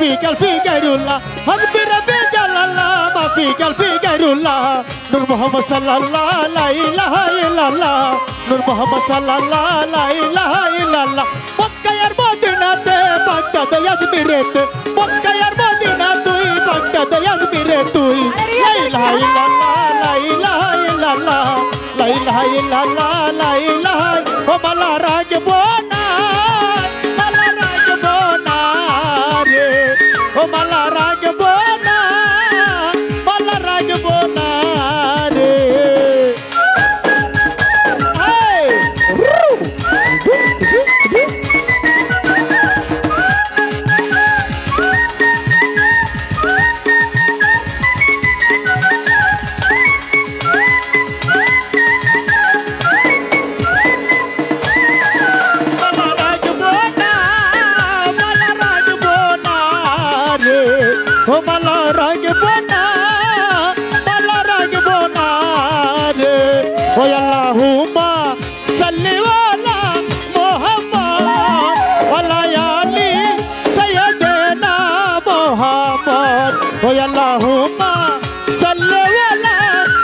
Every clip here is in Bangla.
في قلبي غير الله حسبي ربي جل الله ما في قلبي غير الله نور محمد صلى الله لا إله إلا الله نور محمد صلى الله لا إله إلا الله مكة يا مدينة بغداد يا زميرت مكة يا مدينة توي بغداد يا زميرت توي لا إله إلا الله لا إله إلا الله لا إله إلا الله لا إله وما لا راجبونا ملا راجبونا ري وما لا راجبونا ملا راجبونا ري ملا راجبونا ملا راجبونا ري ويا اللهم صل على محمد وعلى آل سيدنا محمد ويا اللهم صل على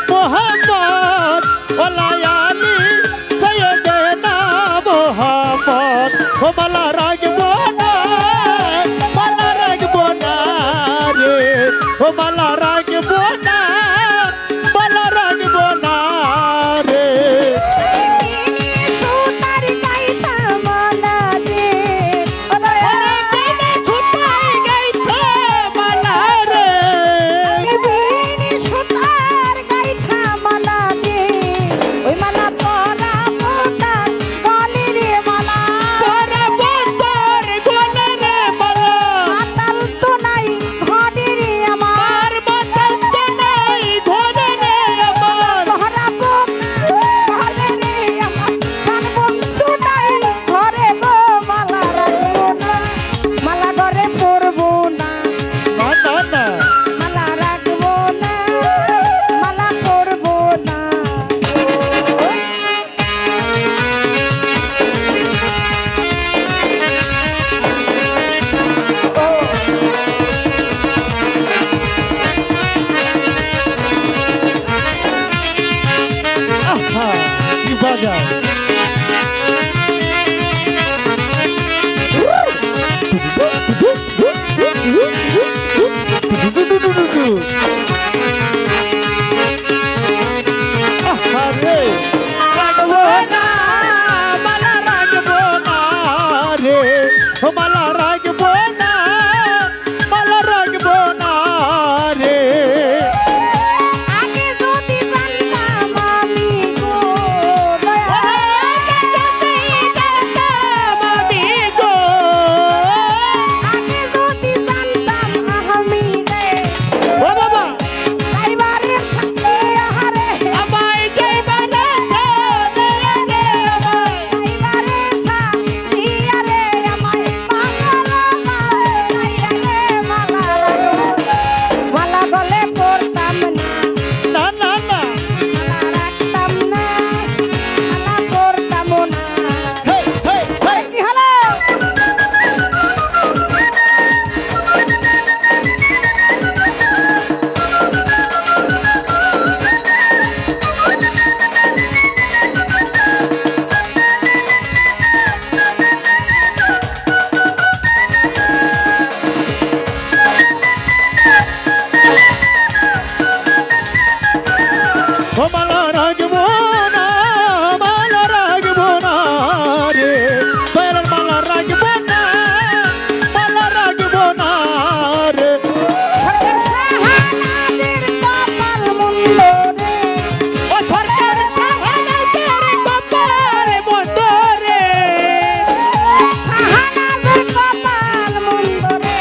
محمد وعلى آل سيدنا محمد وملا راجبونا ملا راجبونا ملا راجبونا ملا راجبونا রে সুতার গাইতা মালা দে সুতার গাইতা মালা রে সুতার গাইতা মালা দে ওই মালা পরা পোতা গলে রে মালা পরা বন্দর গলে রে মালা মাতাল তো নাই ঘরে রে আমার মাতাল তো নাই ঘরে রে আমার পরা পোতা গলে রে আমার কান বন্ধু নাই ঘরে গো মালা রাখবো না মালা ঘরে পরবো না না না না মালা রাখবো না মালা পরবো না আহা কি বাজায় আহা রে রাগবো না মালা রাগবো না রে মালা রাগবো না মালা রাগবো না রে আগে যদি জানতাম আমি গো দয়া আগে যদি জানতাম আমি রে যাইবারে সাথে আহারে যাইবারে সাথে আরে আমায় পাগল মাইয়া রে মালা গলে পড়তাম না মালা রাখতাম না মালা পড়তাম না কি হলো মালা রাগবো না মালা রাগবো না রে তোর মালা রাগবো না মালা রাগবো না রে সাহানাদের কপাল মুন্ড রে ও সরকার সাহানাদের কপাল মুন্ড রে সাহানাদের কপাল মুন্ড রে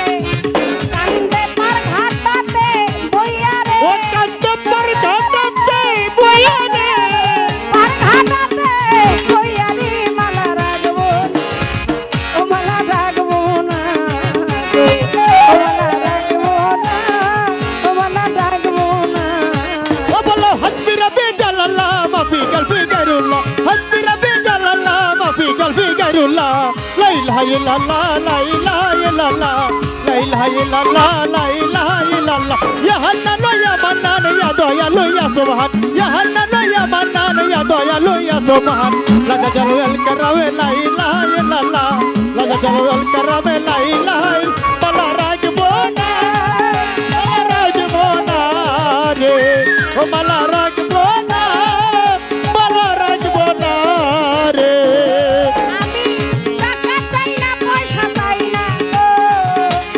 কান্দে পার ঘাটাতে বইয়া রে ও কান্দে পার ঘাটাতে বইয়া রে পার ঘাটাতে বইয়া রে মালা রাখবো ও মালা রাখবো না ও মালা রাখবো না ও মালা রাখবো না ও বলো হাসবি রব্বি জালাল্লাহ মা ফি কলবি গায়রুল্লাহ হাসবি রব্বি জালাল্লাহ মা ফি কলবি গায়রুল্লাহ লা ইলাহা ইল্লাল্লাহ লা ইলাহা ইল্লাল্লাহ লা ইলাহা ইল্লাল্লাহ লা ইলাহা ইল্লাল্লাহ ইয়া হান্নান ইয়া মান্নান ইয়া দয়ালু ইয়া সুবহান ইয়া হান্নান ইয়া মান্নান ইয়া দয়ালু ইয়া সুবহান লা জালাল কারাম লা ইলাহা ইল্লাল্লাহ লা জালাল কারাম লা ইলাহা ইল্লাল্লাহ রাখবো না রে ও মালা রাখবো না রে আমি টাকা চাই না পয়সা চাই না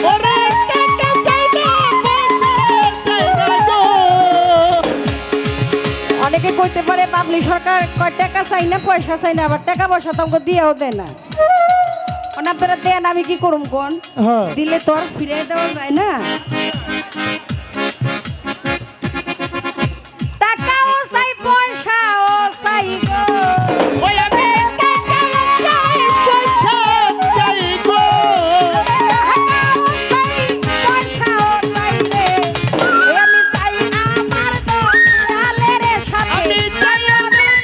ওরে টাকা চাই না পয়সা চাই না গো অনেকে কইতে পারে বাবলি সরকার কয় টাকা চাই না পয়সা চাই না আবার টাকা পয়সা তো আমাকে দিয়েও দেয় না ওনারা দেন আমি কি করুম কোন হ্যাঁ দিলে তো আর ফিরে দেওয়া যায় না টাকাও চাই পয়সাও চাই গো ওই আমি টাকা চাই পয়সা চাই গো টাকাও চাই পয়সাও চাই রে আমি চাই আমার তো লালের সাথে আমি চাই লালের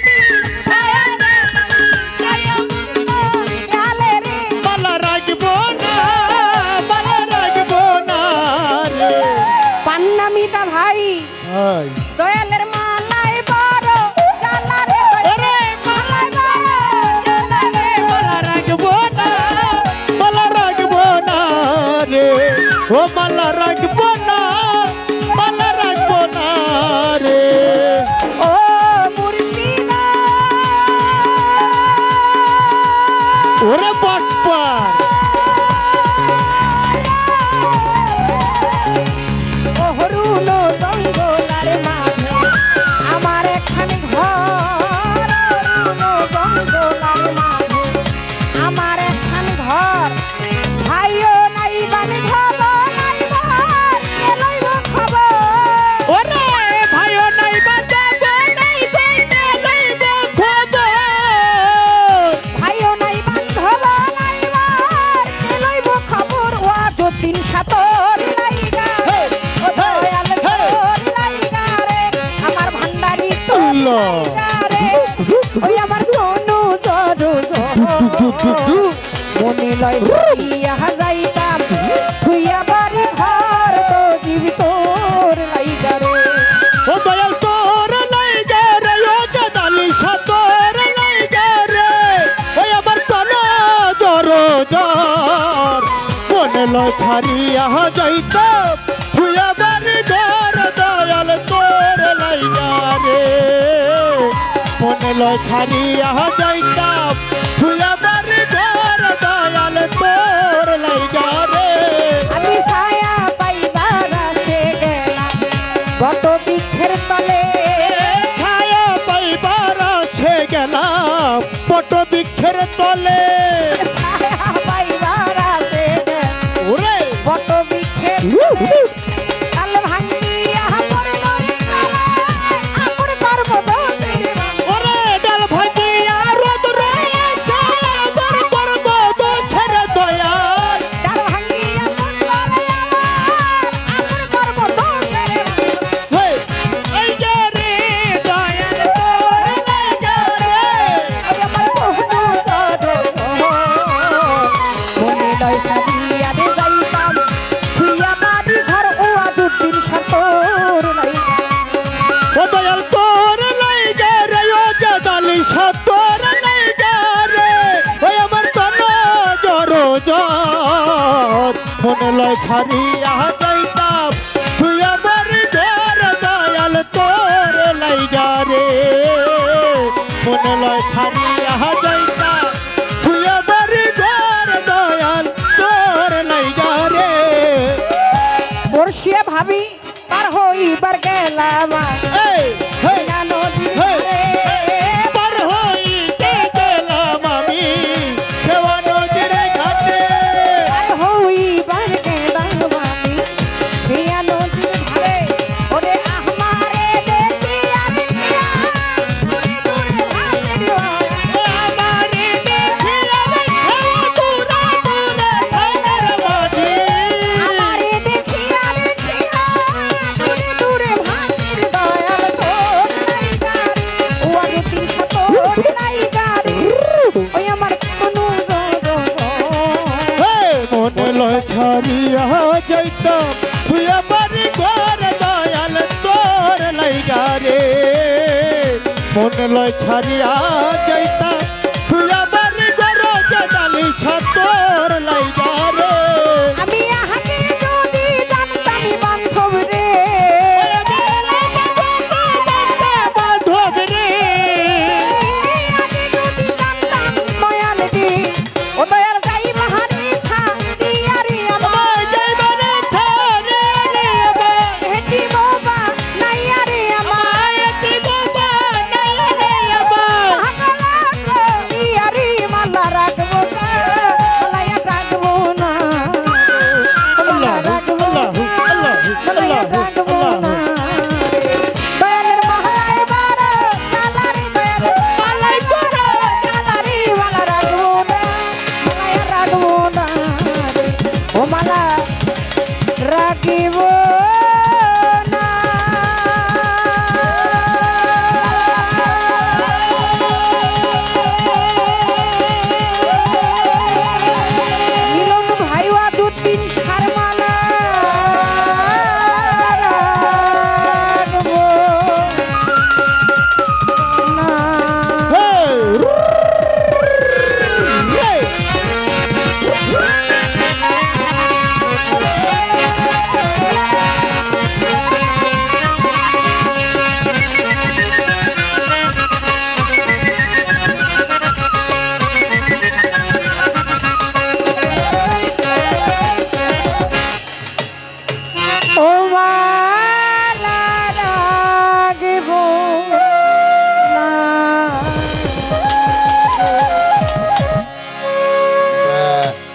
মালা রাখবো না রে পান্নামিতা ভাই হাই দয়ালের মালাই বড় জালা রে ওরে মালাই বড় জালা রে মালা রাখবো না রে ও মালা রাখবো না রে ও মুর্শিদা ওরে বাটপার ও হরুলো জঙ্গলার মাঝে আমার একখান ঘর হরুলো জঙ্গলার মাঝে আমার একখান ঘর ভাইও নাই বানি খবর নাই বার কে লইব খবর ওরে ভাইও নাই বাজাবো নাই কইতে লইব খবর ভাইও নাই বান্ধব নাই বার কে লইব খবর ও যতীন সাতর লাইগা রে ও দয়াল তোর লাইগা রে আমার ভান্ডারি তোর লাইগা রে ওই আমার কোনু জড়ো মনে লয় ইয়া যাইতাম তুইয়া বাড়ি ঘর তো দিবি তোর লাইগা রে ও দয়াল তোর লাইগা রে ও জাদালি সাতর লাইগা রে ওই আমার তনা জর জর মনে লয় ছাড়িয়া যাইতো তুইয়া বাড়ি ঘর দয়াল তোর লাইগা রে মনে লয় ছাড়িয়া যাইতাম তুইয়া বাড়ি ঘর দয়াল তোর লাইগা রে আমি ছায়া পাইবার আসে গেলাম কত বৃক্ষের তলে ছায়া পাইবার আছে গেলাম পট বৃক্ষের তলে ছায়া পাইবার আসে গেলাম ওরে কত বৃক্ষের তলে কাল ভাঙ্গিয়া পড়ল আপন করব দোষের ওরে ডাল ভাঙিয়া রোদ রয়েছে আমার করব দোষের দয়াল ডাল ভাঙ্গিয়া পড়ল আপন করব দোষের হে এই যে রে দয়াল তোর লাগা রে ওই আমার বহু জড়ো মনে লয় সাদিয়া দে যাইতাম তুইয়া বাড়ি ঘর ও দুদিন সাতর লাইগা ও দয়াল তোর লাইগা রে ও জাদালি সতর লাইগা রে ওই আমার তনা জর জর মনে লয় ছাড়িয়া যাইতাম তুই আমার ঘর দয়াল তোর লাইগা রে মনে লয় ছাড়িয়া যাইতাম তুই আমার ঘর দয়াল তোর লাইগা রে বর্ষিয়া ভাবি পার হইবার গেলাম এই হেই না নদীর হেই ধারে। পার হইতে গেলাম আমি সেবা নদীর ঘাটে পার হইবার গেলাম আমি লয় ছাড়িয়া যাইতা